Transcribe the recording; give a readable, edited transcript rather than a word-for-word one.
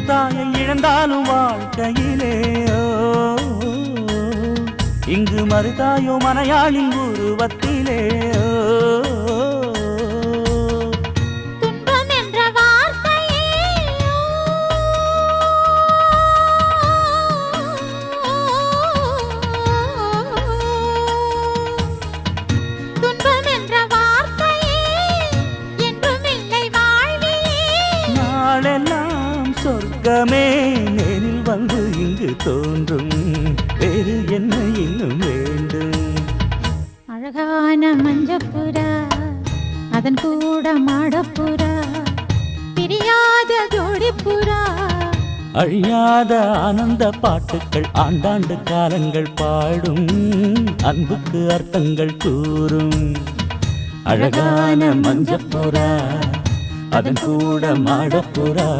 ஒரு தாயை இழந்தாலும் வாழ்க்கையிலே இங்கு மறுதாயோ மனையாளின் உருவத்திலே துன்பம் என்ற வார்த்தையே துன்பம் என்ற வார்த்தையே என்றும் இல்லை வாழ்விலே நாளெல்லாம் சொர்க்கமே நேரில் வந்து இங்கு தோன்றும் வேறு என்ன இன்னும் வேண்டும் அழகான மஞ்சப்புறா அதன் கூட மாடப்புறா பிரியாத ஜோடிப்புறா அழியாத ஆனந்த பாட்டுக்கள் ஆண்டாண்டு காலங்கள் பாடும் அன்புக்கு அர்த்தங்கள் கூறும் அழகான மஞ்சப்புறா அதன் கூட மாடப்புறா